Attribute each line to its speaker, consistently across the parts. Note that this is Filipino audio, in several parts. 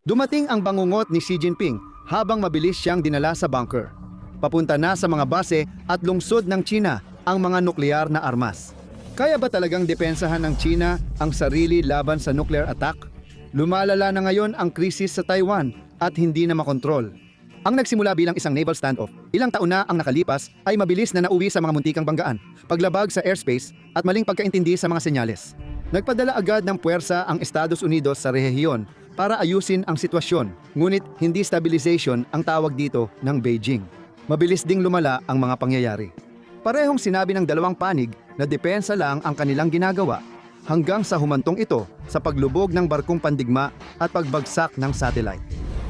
Speaker 1: Dumating ang bangungot ni Xi Jinping habang mabilis siyang dinala sa bunker. Papunta na sa mga base at lungsod ng China ang mga nuklear na armas. Kaya ba talagang depensahan ng China ang sarili laban sa nuclear attack? Lumalala na ngayon ang krisis sa Taiwan at hindi na makontrol. Ang nagsimula bilang isang naval standoff, ilang taon na ang nakalipas ay mabilis na nauwi sa mga muntikang banggaan, paglabag sa airspace at maling pagkaintindi sa mga senyales. Nagpadala agad ng puwersa ang Estados Unidos sa rehiyon para ayusin ang sitwasyon, ngunit hindi stabilization ang tawag dito ng Beijing. Mabilis ding lumala ang mga pangyayari. Parehong sinabi ng dalawang panig na depensa lang ang kanilang ginagawa hanggang sa humantong ito sa paglubog ng barkong pandigma at pagbagsak ng satellite.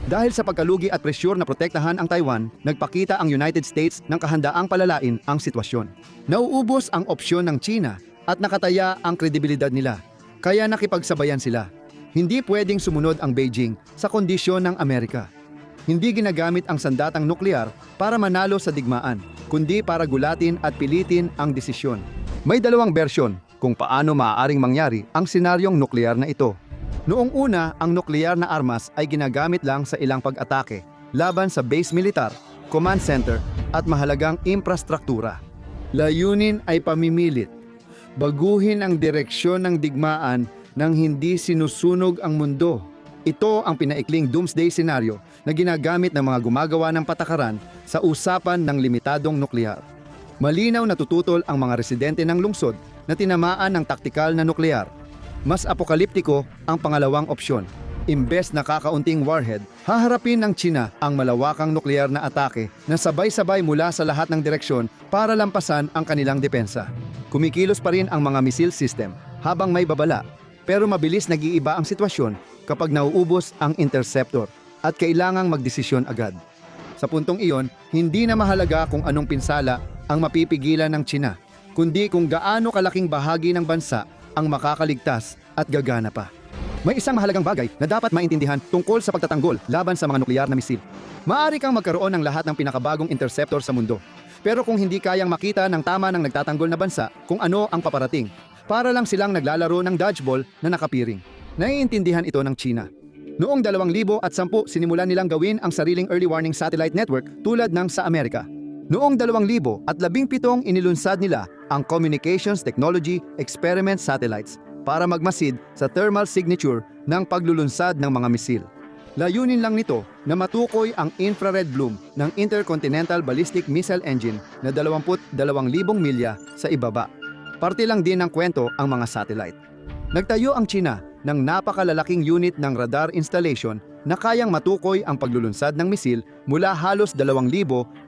Speaker 1: Dahil sa pagkalugi at presyur na protektahan ang Taiwan, nagpakita ang United States ng kahandaang palalain ang sitwasyon. Nauubos ang opsyon ng China at nakataya ang kredibilidad nila, kaya nakipagsabayan sila. Hindi pwedeng sumunod ang Beijing sa kondisyon ng Amerika. Hindi ginagamit ang sandatang nuklear para manalo sa digmaan, kundi para gulatin at pilitin ang desisyon. May dalawang bersyon kung paano maaaring mangyari ang senaryong nuklear na ito. Noong una, ang nuklear na armas ay ginagamit lang sa ilang pag-atake laban sa base militar, command center at mahalagang infrastruktura. Layunin ay pamimilit. Baguhin ang direksyon ng digmaan nang hindi sinusunog ang mundo. Ito ang pinaikling doomsday scenario na ginagamit ng mga gumagawa ng patakaran sa usapan ng limitadong nuklear. Malinaw na tututol ang mga residente ng lungsod na tinamaan ng taktikal na nuklear. Mas apokaliptiko ang pangalawang opsyon. Imbes na kakaunting warhead, haharapin ng China ang malawakang nuklear na atake na sabay-sabay mula sa lahat ng direksyon para lampasan ang kanilang depensa. Kumikilos pa rin ang mga missile system habang may babala, pero mabilis nag-iiba ang sitwasyon kapag nauubos ang interceptor at kailangang magdesisyon agad. Sa puntong iyon, hindi na mahalaga kung anong pinsala ang mapipigilan ng China, kundi kung gaano kalaking bahagi ng bansa ang makakaligtas at gagana pa. May isang mahalagang bagay na dapat maintindihan tungkol sa pagtatanggol laban sa mga nuklear na misil. Maaari kang magkaroon ng lahat ng pinakabagong interceptor sa mundo. Pero kung hindi kayang makita ng tama ng nagtatanggol na bansa kung ano ang paparating, para lang silang naglalaro ng dodgeball na nakapiring. Naiintindihan ito ng China. Noong 2010 sinimulan nilang gawin ang sariling early warning satellite network tulad ng sa Amerika. Noong 2017 inilunsad nila ang Communications Technology Experiment Satellites para magmasid sa thermal signature ng paglulunsad ng mga misil. Layunin lang nito na matukoy ang infrared bloom ng Intercontinental Ballistic Missile Engine na 22,000 milya sa ibaba. Parte lang din ng kwento ang mga satellite. Nagtayo ang China ng napakalalaking unit ng radar installation na kayang matukoy ang paglulunsad ng misil mula halos 2,500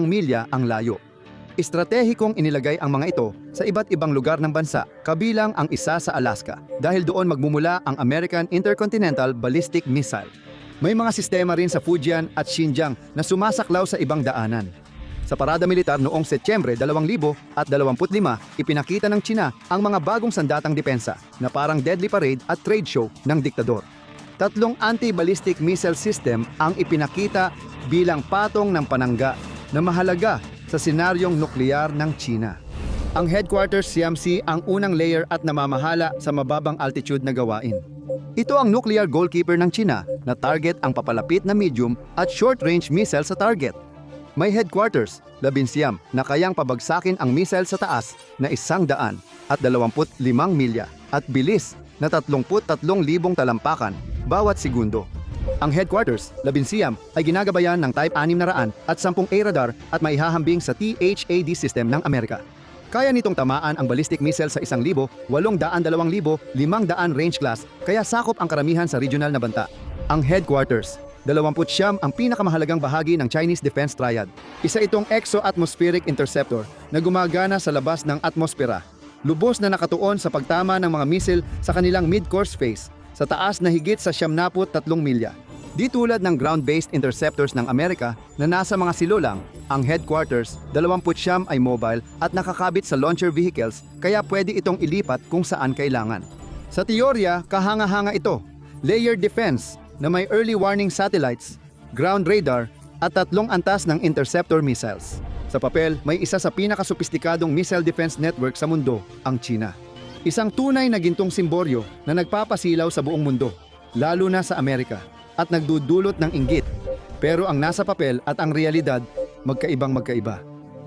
Speaker 1: milya ang layo. Estratehikong inilagay ang mga ito sa iba't ibang lugar ng bansa, kabilang ang isa sa Alaska, dahil doon magmumula ang American Intercontinental Ballistic Missile. May mga sistema rin sa Fujian at Xinjiang na sumasaklaw sa ibang daanan. Sa parada militar noong Setyembre 2025, ipinakita ng China ang mga bagong sandatang depensa na parang deadly parade at trade show ng diktador. 3 anti-ballistic missile system ang ipinakita bilang patong ng panangga na mahalaga sa senaryong nuklear ng China. Ang headquarters CMC ang unang layer at namamahala sa mababang altitude na gawain. Ito ang nuclear goalkeeper ng China na target ang papalapit na medium at short-range missile sa target. May headquarters, 11 na kayang pabagsakin ang missile sa taas na 125 milya at bilis na 33,000 talampakan bawat segundo. Ang headquarters, 11 ay ginagabayan ng Type 600 at 10 A radar at maihahambing sa THAAD system ng Amerika. Kaya nitong tamaan ang ballistic missile sa 1,000, 800, 2,500 range class, kaya sakop ang karamihan sa regional na banta. Ang headquarters, 20 ang pinakamahalagang bahagi ng Chinese Defense Triad. Isa itong exo-atmospheric interceptor na gumagana sa labas ng atmosfera. Lubos na nakatuon sa pagtama ng mga missile sa kanilang mid-course phase, sa taas na higit sa 73 milya. Di tulad ng ground-based interceptors ng Amerika na nasa mga silo lang, ang headquarters, 20 ay mobile at nakakabit sa launcher vehicles kaya pwede itong ilipat kung saan kailangan. Sa teorya, kahanga-hanga ito. Layered defense na may early warning satellites, ground radar at 3 antas ng interceptor missiles. Sa papel, may isa sa pinakasopistikadong missile defense network sa mundo, ang China. Isang tunay na gintong simboryo na nagpapasilaw sa buong mundo, lalo na sa Amerika. at nagdudulot ng inggit. Pero ang nasa papel at ang realidad, magkaibang-magkaiba.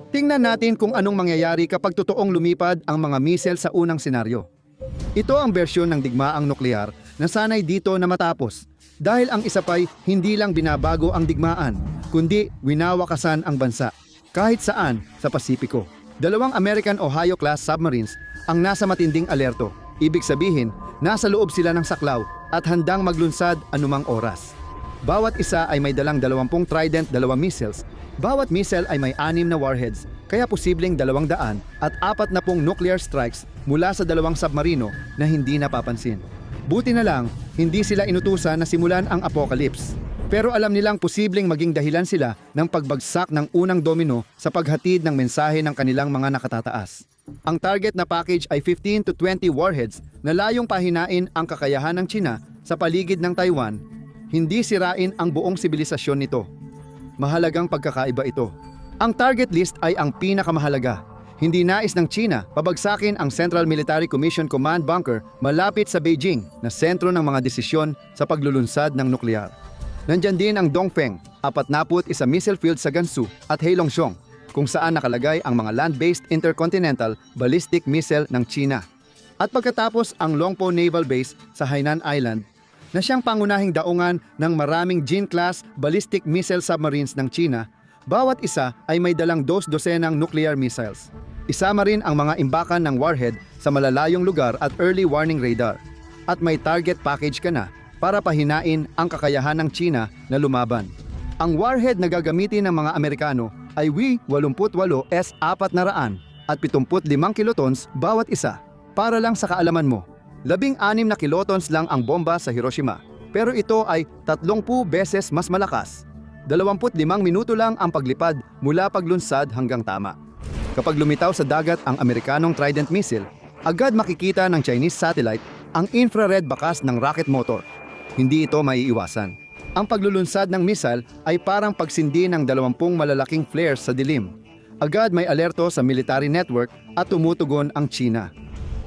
Speaker 1: Tingnan natin kung anong mangyayari kapag totoong lumipad ang mga missile sa unang senaryo. Ito ang bersyon ng digmaang nuklear na sanay dito na matapos. Dahil ang isa pa'y hindi lang binabago ang digmaan, kundi winawakasan ang bansa. Kahit saan sa Pasipiko. 2 American Ohio-class submarines ang nasa matinding alerto. Ibig sabihin, nasa loob sila ng saklaw at handang maglunsad anumang oras. Bawat isa ay may dalang 20 Trident 2 missiles. Bawat missile ay may 6 na warheads, kaya posibleng 200 at 40 nuclear strikes mula sa 2 submarino na hindi napapansin. Buti na lang, hindi sila inutusan na simulan ang apocalypse. Pero alam nilang posibleng maging dahilan sila ng pagbagsak ng unang domino sa paghatid ng mensahe ng kanilang mga nakatataas. Ang target na package ay 15 to 20 warheads na layong pahinain ang kakayahan ng China sa paligid ng Taiwan, hindi sirain ang buong sibilisasyon nito. Mahalagang pagkakaiba ito. Ang target list ay ang pinakamahalaga. Hindi nais ng China pabagsakin ang Central Military Commission Command Bunker malapit sa Beijing na sentro ng mga desisyon sa paglulunsad ng nuklear. Nandyan din ang Dongfeng, 41 missile field sa Gansu at Heilongjiang, kung saan nakalagay ang mga land-based intercontinental ballistic missile ng China. At pagkatapos ang Longpo Naval Base sa Hainan Island, na siyang pangunahing daungan ng maraming Jin-class ballistic missile submarines ng China, bawat isa ay may dalang 2 dosenang nuclear missiles. Isama rin ang mga imbakan ng warhead sa malalayong lugar at early warning radar. At may target package ka na para pahinain ang kakayahan ng China na lumaban. Ang warhead na gagamitin ng mga Amerikano ay W-88 S-400 at 75 kilotons bawat isa. Para lang sa kaalaman mo, 16 na kilotons lang ang bomba sa Hiroshima, pero ito ay 30 beses mas malakas. 25 minuto lang ang paglipad mula paglunsad hanggang tama. Kapag lumitaw sa dagat ang Amerikanong Trident missile, agad makikita ng Chinese satellite ang infrared bakas ng rocket motor. Hindi ito maiiwasan. Ang paglulunsad ng missile ay parang pagsindi ng 20 malalaking flares sa dilim. Agad may alerto sa military network at tumutugon ang China.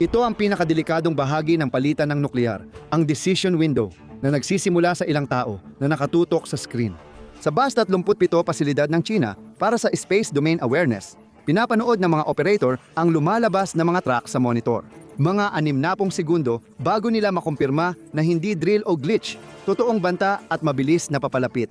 Speaker 1: Ito ang pinakadelikadong bahagi ng palitan ng nuklear, ang decision window na nagsisimula sa ilang tao na nakatutok sa screen. Sa BAS 37 pasilidad ng China para sa Space Domain Awareness, pinapanood ng mga operator ang lumalabas na mga track sa monitor. Mga 60 segundo bago nila makumpirma na hindi drill o glitch, totoong banta at mabilis na papalapit.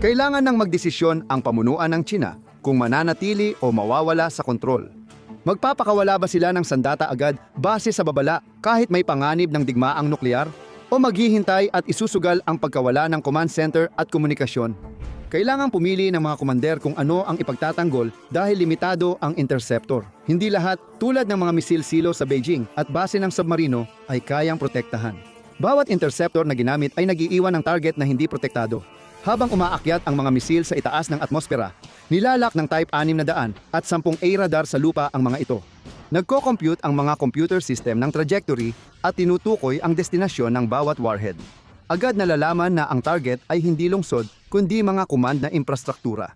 Speaker 1: Kailangan ng magdesisyon ang pamunuan ng China kung mananatili o mawawala sa kontrol. Magpapakawala ba sila ng sandata agad base sa babala kahit may panganib ng digmaang nuklear? O maghihintay at isusugal ang pagkawala ng command center at komunikasyon? Kailangang pumili ng mga komander kung ano ang ipagtatanggol dahil limitado ang interceptor. Hindi lahat, tulad ng mga misil silo sa Beijing at base ng submarino, ay kayang protektahan. Bawat interceptor na ginamit ay nag-iiwan ng target na hindi protektado. Habang umaakyat ang mga misil sa itaas ng atmosfera, nilalak ng Type 600 at 10 A radar sa lupa ang mga ito. Nagko-compute ang mga computer system ng trajectory at tinutukoy ang destinasyon ng bawat warhead. Agad nalalaman na ang target ay hindi lungsod kundi mga command na infrastruktura.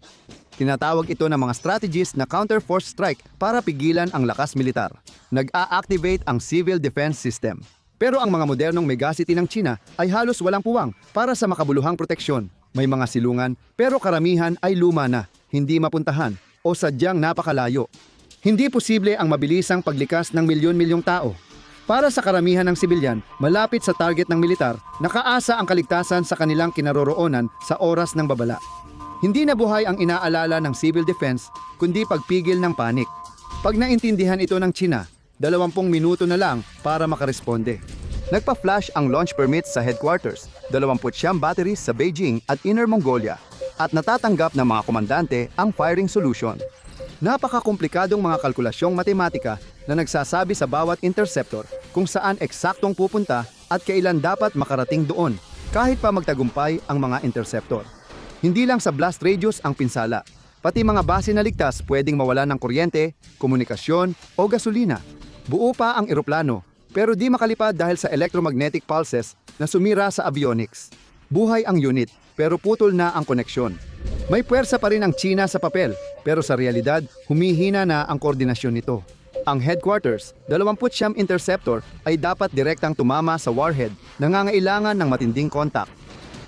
Speaker 1: Tinatawag ito ng mga strategies na counter-force strike para pigilan ang lakas militar. Nag-a-activate ang civil defense system. Pero ang mga modernong megacity ng China ay halos walang puwang para sa makabuluhang proteksyon. May mga silungan pero karamihan ay luma na, hindi mapuntahan o sadyang napakalayo. Hindi posible ang mabilisang paglikas ng milyon-milyong tao. Para sa karamihan ng sibilyan, malapit sa target ng militar, nakaasa ang kaligtasan sa kanilang kinaroroonan sa oras ng babala. Hindi na buhay ang inaalala ng civil defense, kundi pagpigil ng panik. Pag naintindihan ito ng China, 20 minuto na lang para makaresponde. Nagpa-flash ang launch permits sa headquarters, 29 batteries sa Beijing at Inner Mongolia, at natatanggap ng mga komandante ang firing solution. Napakakomplikadong mga kalkulasyong matematika na nagsasabi sa bawat interceptor kung saan eksaktong pupunta at kailan dapat makarating doon, kahit pa magtagumpay ang mga interceptor. Hindi lang sa blast radius ang pinsala, pati mga base na ligtas pwedeng mawala ng kuryente, komunikasyon o gasolina. Buo pa ang eroplano, pero di makalipad dahil sa electromagnetic pulses na sumira sa avionics. Buhay ang unit, pero putol na ang koneksyon. May puwersa pa rin ang China sa papel, pero sa realidad, humihina na ang koordinasyon nito. Ang headquarters, 29 interceptor, ay dapat direktang tumama sa warhead, nangangailangan ng matinding kontak.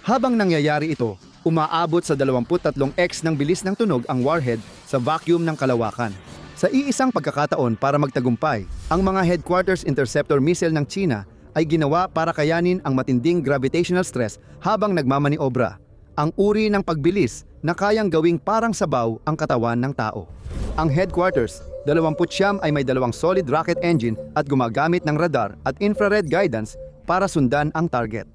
Speaker 1: Habang nangyayari ito, umaabot sa 23x ng bilis ng tunog ang warhead sa vacuum ng kalawakan. Sa iisang pagkakataon para magtagumpay, ang mga Headquarters Interceptor missile ng China ay ginawa para kayanin ang matinding gravitational stress habang nagmamaniobra. Ang uri ng pagbilis na kayang gawing parang sabaw ang katawan ng tao. Ang Headquarters 29 ay may dalawang solid rocket engine at gumagamit ng radar at infrared guidance para sundan ang target.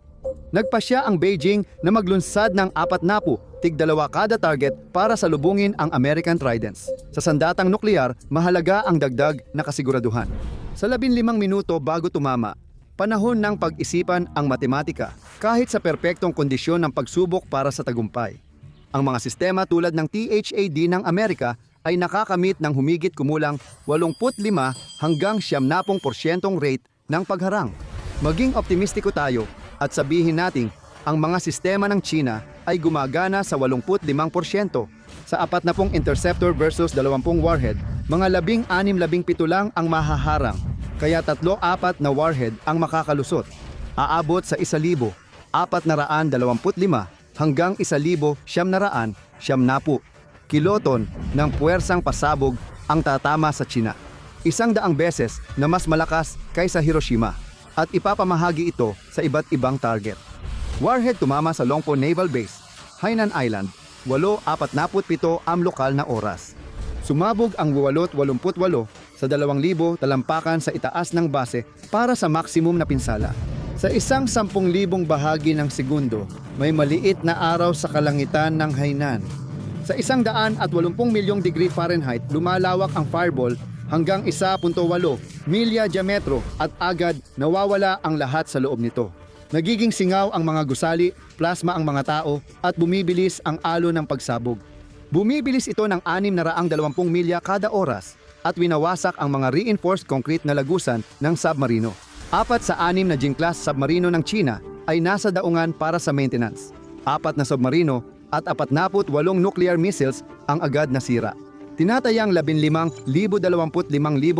Speaker 1: Nagpasya ang Beijing na maglunsad ng 40, tig-2 kada target para salubungin ang American Tridents. Sa sandatang nuklear, mahalaga ang dagdag na kasiguraduhan. Sa 15 minuto bago tumama, panahon ng pag-isipan ang matematika kahit sa perpektong kondisyon ng pagsubok para sa tagumpay. Ang mga sistema tulad ng THAD ng Amerika ay nakakamit ng humigit kumulang 85 hanggang 70% rate ng pagharang. Maging optimistiko tayo at sabihin nating ang mga sistema ng China ay gumagana sa 85%. Sa 40 interceptor versus 20 warhead, mga 16-17 lang ang mahaharang, kaya 3-4 na warhead ang makakalusot. Aabot sa 1,425 hanggang 1,970 kiloton ng puwersang pasabog ang tatama sa China. 100 beses na mas malakas kaysa Hiroshima at ipapamahagi ito sa iba't ibang target. Warhead tumama sa Longpo Naval Base, Hainan Island, 8:47 am lokal na oras. Sumabog ang 888 sa 2,000 talampakan sa itaas ng base para sa maximum na pinsala. Sa isang 10,000 bahagi ng segundo, may maliit na araw sa kalangitan ng Hainan. Sa 180 milyong degree Fahrenheit, lumalawak ang fireball hanggang 1.8 milya diametro at agad nawawala ang lahat sa loob nito. Nagiging singaw ang mga gusali, plasma ang mga tao at bumibilis ang alon ng pagsabog. Bumibilis ito ng 620 milya kada oras at winawasak ang mga reinforced concrete na lagusan ng submarino. 4 sa 6 na Jing-class submarino ng China ay nasa daungan para sa maintenance. 4 na submarino at 48 nuclear missiles ang agad nasira. Tinatayang 15,025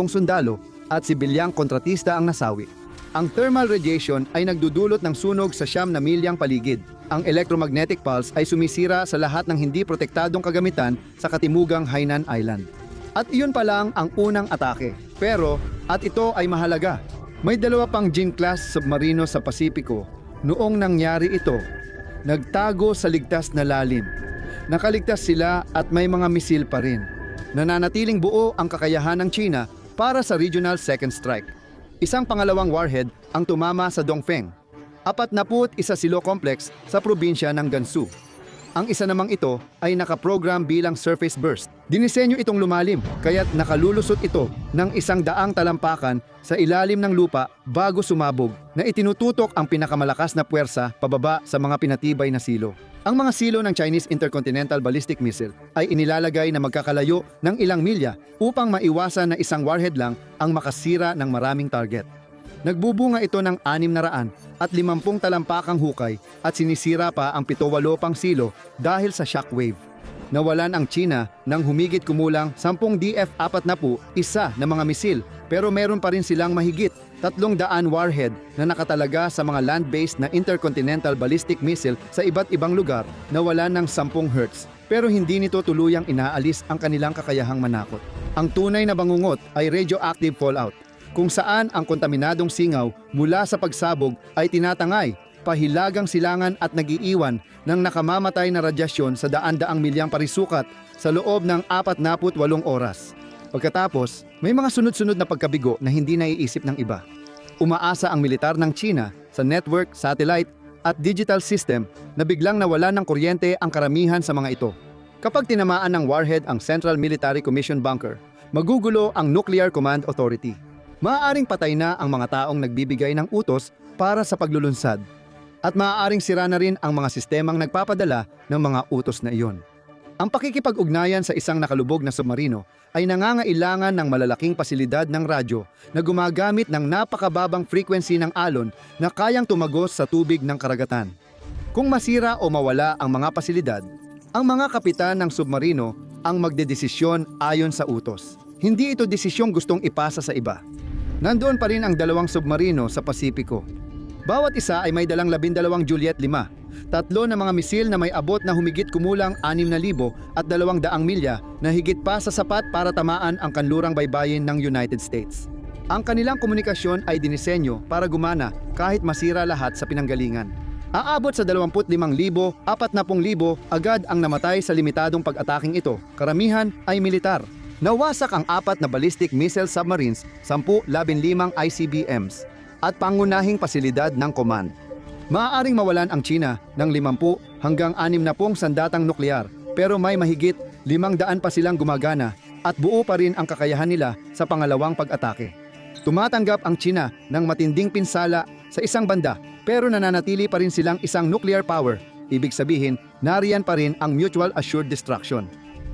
Speaker 1: sundalo at sibilyang kontratista ang nasawi. Ang thermal radiation ay nagdudulot ng sunog sa 9 milyang paligid. Ang electromagnetic pulse ay sumisira sa lahat ng hindi protektadong kagamitan sa katimugang Hainan Island. At iyon pa lang ang unang atake. Pero, at ito ay mahalaga, may 2 pang Jing-class submarino sa Pasipiko. Noong nangyari ito, nagtago sa ligtas na lalim. Nakaligtas sila at may mga misil pa rin. Nananatiling buo ang kakayahan ng China para sa regional second strike. Isang pangalawang warhead ang tumama sa Dongfeng. 41 silo complex sa probinsya ng Gansu. Ang isa namang ito ay nakaprogram bilang surface burst. Dinisenyo itong lumalim, kaya't nakalulusot ito ng 100 talampakan sa ilalim ng lupa bago sumabog na itinututok ang pinakamalakas na puwersa pababa sa mga pinatibay na silo. Ang mga silo ng Chinese Intercontinental Ballistic Missile ay inilalagay na magkakalayo ng ilang milya upang maiwasan na isang warhead lang ang makasira ng maraming target. Nagbubunga ito ng 600 at 50 talampakang hukay at sinisira pa ang 7-8 pang silo dahil sa shockwave. Nawalan ang China ng humigit kumulang 10 DF-40 isa na mga misil, pero meron pa rin silang mahigit 300 warhead na nakatalaga sa mga land-based na intercontinental ballistic missile sa iba't ibang lugar na wala ng 10 Hz. Pero hindi nito tuluyang inaalis ang kanilang kakayahang manakot. Ang tunay na bangungot ay radioactive fallout, kung saan ang kontaminadong singaw mula sa pagsabog ay tinatangay, pahilagang silangan at nagiiwan ng nakamamatay na radyasyon sa daan-daang milyang parisukat sa loob ng 48 oras. Pagkatapos, may mga sunod-sunod na pagkabigo na hindi naiisip ng iba. Umaasa ang militar ng China sa network, satellite at digital system na biglang nawalan ng kuryente ang karamihan sa mga ito. Kapag tinamaan ng warhead ang Central Military Commission bunker, magugulo ang Nuclear Command Authority. Maaaring patay na ang mga taong nagbibigay ng utos para sa paglulunsad at maaaring sira na rin ang mga sistemang nagpapadala ng mga utos na iyon. Ang pakikipag-ugnayan sa isang nakalubog na submarino ay nangangailangan ng malalaking pasilidad ng radyo na gumagamit ng napakababang frequency ng alon na kayang tumagos sa tubig ng karagatan. Kung masira o mawala ang mga pasilidad, ang mga kapitan ng submarino ang magdedesisyon ayon sa utos. Hindi ito desisyong gustong ipasa sa iba. Nandoon pa rin ang 2 submarino sa Pasipiko. Bawat isa ay may dalang 12 Juliet 5. Tatlo na mga misil na may abot na humigit kumulang 6,000 at 200 milya na higit pa sa sapat para tamaan ang kanlurang baybayin ng United States. Ang kanilang komunikasyon ay dinisenyo para gumana kahit masira lahat sa pinanggalingan. Aabot sa 25,000, 40,000 agad ang namatay sa limitadong pag-ataking ito. Karamihan ay militar. Nawasak ang 4 na ballistic missile submarines, 10-15 ICBMs, at pangunahing pasilidad ng command. Maaaring mawalan ang China ng 50 hanggang 60 sandatang nuklear, pero may mahigit 500 pa silang gumagana at buo pa rin ang kakayahan nila sa pangalawang pag-atake. Tumatanggap ang China ng matinding pinsala sa isang banda, pero nananatili pa rin silang isang nuclear power. Ibig sabihin, nariyan pa rin ang mutual assured destruction.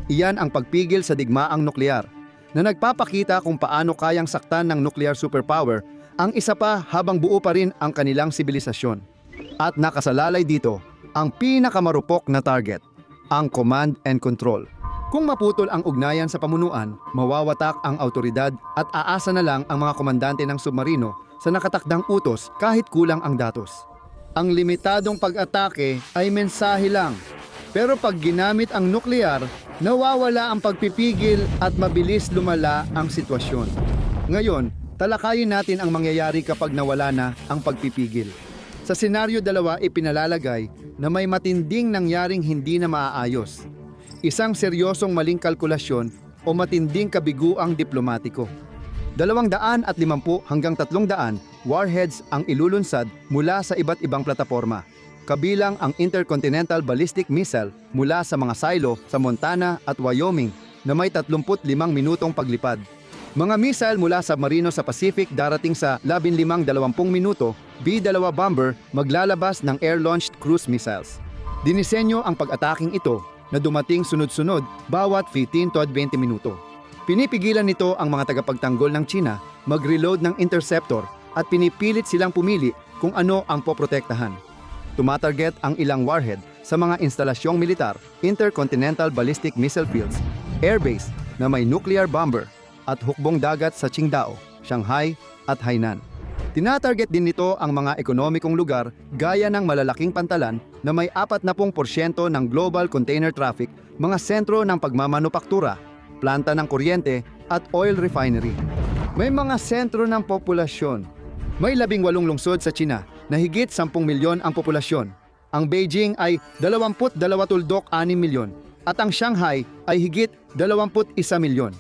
Speaker 1: Iyan ang pagpigil sa digmaang nuklear, na nagpapakita kung paano kayang saktan ng nuclear superpower ang isa pa habang buo pa rin ang kanilang sibilisasyon. At nakasalalay dito ang pinakamarupok na target, ang command and control. Kung maputol ang ugnayan sa pamunuan, mawawatak ang autoridad at aasa na lang ang mga komandante ng submarino sa nakatakdang utos kahit kulang ang datos. Ang limitadong pag-atake ay mensahe lang, pero pag ginamit ang nuklear, nawawala ang pagpipigil at mabilis lumala ang sitwasyon. Ngayon, talakayin natin ang mangyayari kapag nawala na ang pagpipigil. Sa senaryo 2 ipinalalagay na may matinding nangyaring hindi na maaayos. Isang seryosong maling kalkulasyon o matinding kabiguang diplomatiko. 250 hanggang 300 warheads ang ilulunsad mula sa iba't ibang plataporma, kabilang ang Intercontinental Ballistic Missile mula sa mga silo sa Montana at Wyoming na may 35 minutong paglipad. Mga missile mula sa submarino sa Pacific darating sa 15-20 minuto, B-2 bomber maglalabas ng air-launched cruise missiles. Dinisenyo ang pag-ataking ito na dumating sunod-sunod bawat 15 to 20 minuto. Pinipigilan nito ang mga tagapagtanggol ng China mag-reload ng interceptor at pinipilit silang pumili kung ano ang poprotektahan. Tumatarget ang ilang warhead sa mga instalasyong militar, intercontinental ballistic missile fields, airbase na may nuclear bomber at hukbong dagat sa Qingdao, Shanghai at Hainan. Tinatarget din nito ang mga ekonomikong lugar gaya ng malalaking pantalan na may 40% ng global container traffic, mga sentro ng pagmamanupaktura, planta ng kuryente at oil refinery. May mga sentro ng populasyon. May 18 lungsod sa China na higit 10 milyon ang populasyon. Ang Beijing ay 22.6 milyon at ang Shanghai ay higit 21 milyon.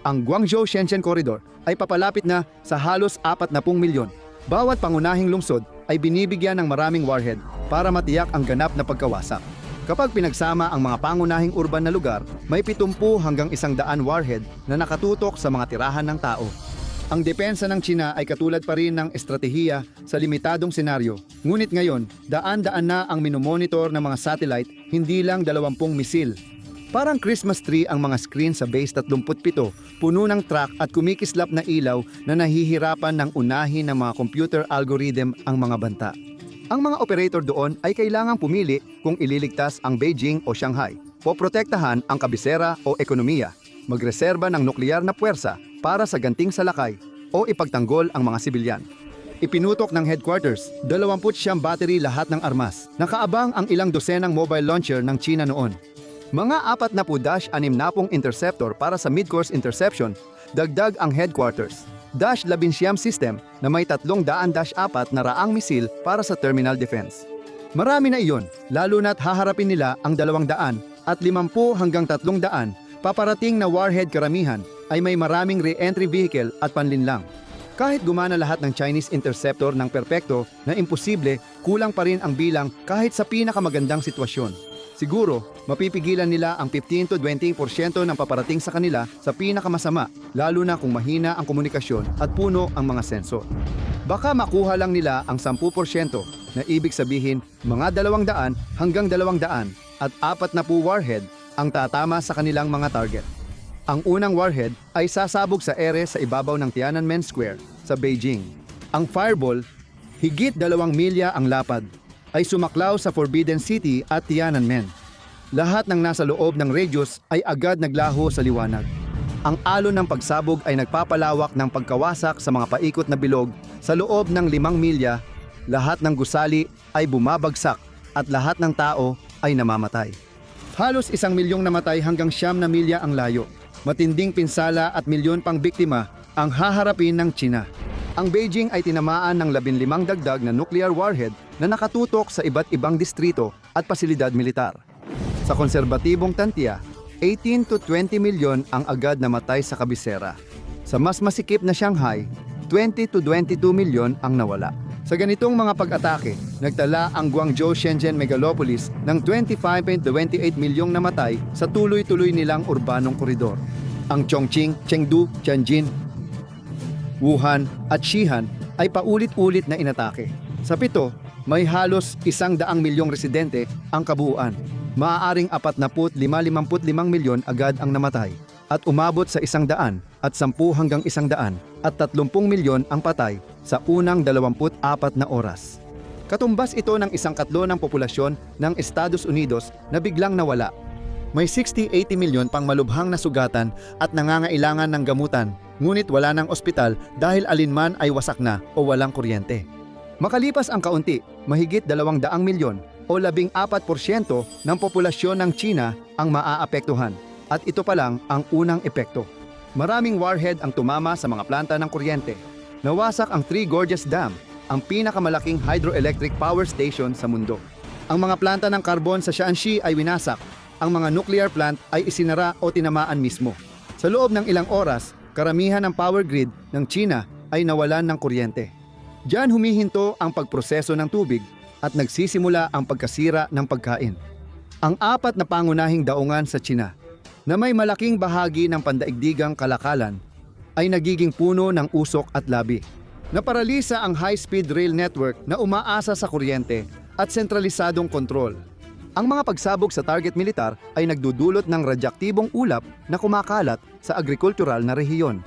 Speaker 1: Ang Guangzhou-Shenzhen Corridor ay papalapit na sa halos 40 milyon. Bawat pangunahing lungsod ay binibigyan ng maraming warhead para matiyak ang ganap na pagkawasak. Kapag pinagsama ang mga pangunahing urban na lugar, may 70 hanggang 100 warhead na nakatutok sa mga tirahan ng tao. Ang depensa ng China ay katulad pa rin ng estratehiya sa limitadong senaryo. Ngunit ngayon, daan-daan na ang minomonitor ng mga satellite, hindi lang 20 misil. Parang Christmas tree ang mga screen sa Base 37, puno ng track at kumikislap na ilaw na nahihirapan ng unahin ng mga computer algorithm ang mga banta. Ang mga operator doon ay kailangang pumili kung ililigtas ang Beijing o Shanghai, poprotektahan ang kabisera o ekonomiya, magreserba ng nukleyar na puwersa para sa ganting salakay o ipagtanggol ang mga sibilyan. Ipinutok ng headquarters, 29 battery lahat ng armas. Nakaabang ang ilang dosenang mobile launcher ng China noon. Mga 40-60 interceptor para sa mid-course interception, dagdag ang headquarters. -11 system na may 300-4 na raang misil para sa terminal defense. Marami na iyon, lalo na't haharapin nila ang 200 at 50 hanggang 300 paparating na warhead. Karamihan ay may maraming re-entry vehicle at panlinlang. Kahit gumana lahat ng Chinese interceptor ng perpekto na imposible, kulang pa rin ang bilang kahit sa pinakamagandang sitwasyon. Siguro, mapipigilan nila ang 15-20% ng paparating sa kanila sa pinakamasama, lalo na kung mahina ang komunikasyon at puno ang mga sensor. Baka makuha lang nila ang 10% na ibig sabihin mga 200 hanggang 200 at 40 warhead ang tatama sa kanilang mga target. Ang unang warhead ay sasabog sa ere sa ibabaw ng Tiananmen Square sa Beijing. Ang fireball, higit 2 milya ang lapad, ay sumaklaw sa Forbidden City at Tiananmen. Lahat ng nasa loob ng radius ay agad naglaho sa liwanag. Ang alon ng pagsabog ay nagpapalawak ng pagkawasak sa mga paikot na bilog sa loob ng 5 milya lahat ng gusali ay bumabagsak at lahat ng tao ay namamatay. Halos 1 milyong namatay hanggang 9 na milya ang layo. Matinding pinsala at milyon pang biktima ang haharapin ng China. Ang Beijing ay tinamaan ng 15 dagdag na nuclear warhead na nakatutok sa iba't ibang distrito at pasilidad militar. Sa konserbatibong tantiya, 18 to 20 milyon ang agad namatay sa kabisera. Sa mas masikip na Shanghai, 20 to 22 milyon ang nawala. Sa ganitong mga pag-atake, nagtala ang Guangzhou-Shenzhen megalopolis ng 25 to 28 milyong namatay sa tuloy-tuloy nilang urbanong koridor. Ang Chongqing, Chengdu, Tianjin, Wuhan at Xi'an ay paulit-ulit na inatake. Sa 7, may halos 100 milyong residente ang kabuuan. Maaaring 45 milyon agad ang namatay at umabot sa 100 at 10 hanggang 100 at 30 milyon ang patay sa unang 24 na oras. Katumbas ito ng 1/4 ng populasyon ng Estados Unidos na biglang nawala. May 60-80 milyon pang malubhang na sugatan at nangangailangan ng gamutan, ngunit wala ng ospital dahil alinman ay wasak na o walang kuryente. Makalipas ang kaunti, mahigit 200 milyon o 14% ng populasyon ng China ang maaapektuhan at ito pa lang ang unang epekto. Maraming warhead ang tumama sa mga planta ng kuryente. Nawasak ang Three Gorges Dam, ang pinakamalaking hydroelectric power station sa mundo. Ang mga planta ng karbon sa Shaanxi ay winasak. Ang mga nuclear plant ay isinara o tinamaan mismo. Sa loob ng ilang oras, karamihan ng power grid ng China ay nawalan ng kuryente. Diyan humihinto ang pagproseso ng tubig at nagsisimula ang pagkasira ng pagkain. Ang 4 na pangunahing daungan sa China na may malaking bahagi ng pandaigdigang kalakalan ay nagiging puno ng usok at labi. Naparalisa ang high-speed rail network na umaasa sa kuryente at sentralisadong kontrol. Ang mga pagsabog sa target militar ay nagdudulot ng radyaktibong ulap na kumakalat sa agrikultural na rehiyon.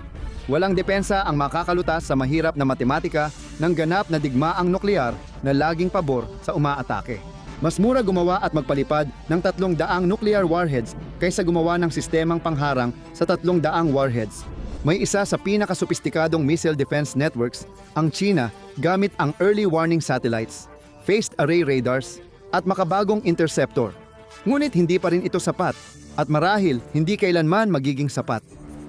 Speaker 1: Walang depensa ang makakalutas sa mahirap na matematika ng ganap na digmaang nuklear na laging pabor sa umaatake. Mas mura gumawa at magpalipad ng 300 nuclear warheads kaysa gumawa ng sistemang pangharang sa 300 warheads. May isa sa pinakasopistikadong missile defense networks, ang China, gamit ang early warning satellites, phased array radars, at makabagong interceptor. Ngunit hindi pa rin ito sapat at marahil hindi kailanman magiging sapat.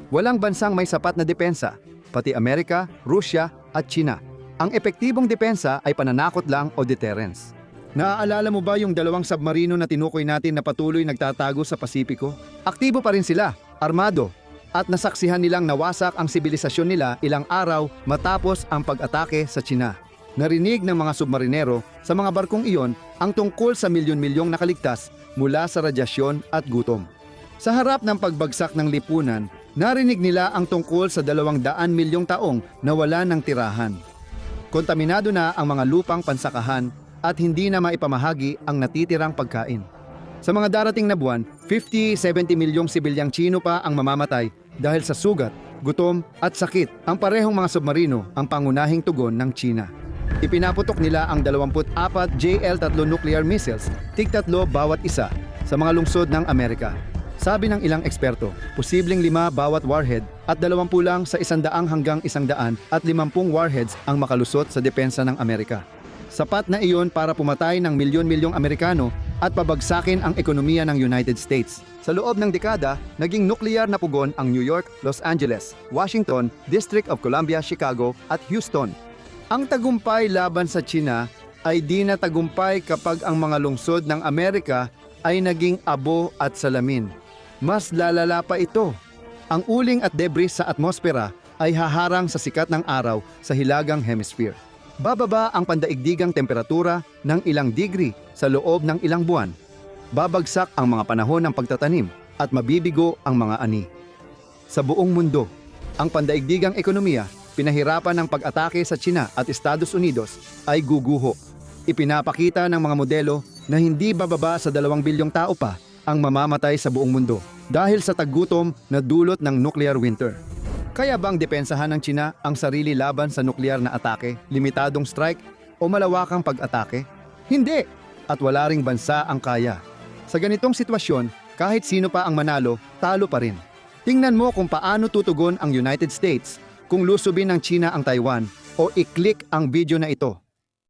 Speaker 1: Walang bansang may sapat na depensa, pati Amerika, Rusya at China. Ang epektibong depensa ay pananakot lang o deterrence. Naaalala mo ba yung 2 submarino na tinukoy natin na patuloy nagtatago sa Pasipiko? Aktibo pa rin sila, armado, at nasaksihan nilang nawasak ang sibilisasyon nila ilang araw matapos ang pag-atake sa China. Narinig ng mga submarinero sa mga barkong iyon ang tungkol sa milyon-milyong nakaligtas mula sa radyasyon at gutom. Sa harap ng pagbagsak ng lipunan, narinig nila ang tungkol sa 200 milyong taong nawala ng tirahan. Kontaminado na ang mga lupang pansakahan at hindi na maipamahagi ang natitirang pagkain. Sa mga darating na buwan, 50-70 milyong sibilyang Chino pa ang mamamatay dahil sa sugat, gutom at sakit. Ang parehong mga submarino ang pangunahing tugon ng China. Ipinaputok nila ang 24 JL-3 nuclear missiles, tig-3 bawat isa, sa mga lungsod ng Amerika. Sabi ng ilang eksperto, posibleng 5 bawat warhead at 20 lang sa 100 hanggang 150 warheads ang makalusot sa depensa ng Amerika. Sapat na iyon para pumatay ng milyon-milyong Amerikano at pabagsakin ang ekonomiya ng United States. Sa loob ng dekada, naging nuklear na pugon ang New York, Los Angeles, Washington, District of Columbia, Chicago at Houston. Ang tagumpay laban sa China ay di na tagumpay kapag ang mga lungsod ng Amerika ay naging abo at salamin. Mas lalala pa ito. Ang uling at debris sa atmosfera ay haharang sa sikat ng araw sa hilagang hemisphere. Bababa ang pandaigdigang temperatura ng ilang degree sa loob ng ilang buwan. Babagsak ang mga panahon ng pagtatanim at mabibigo ang mga ani. Sa buong mundo, ang pandaigdigang ekonomiya pinahirapan ng pag-atake sa China at Estados Unidos ay guguho. Ipinapakita ng mga modelo na hindi bababa sa 2 bilyong tao pa ang mamamatay sa buong mundo dahil sa taggutom na dulot ng nuclear winter. Kaya bang depensahan ng China ang sarili laban sa nuclear na atake, limitadong strike o malawakang pag-atake? Hindi! At wala ring bansa ang kaya. Sa ganitong sitwasyon, kahit sino pa ang manalo, talo pa rin. Tingnan mo kung paano tutugon ang United States kung lusubin ng China ang Taiwan o i-click ang video na ito.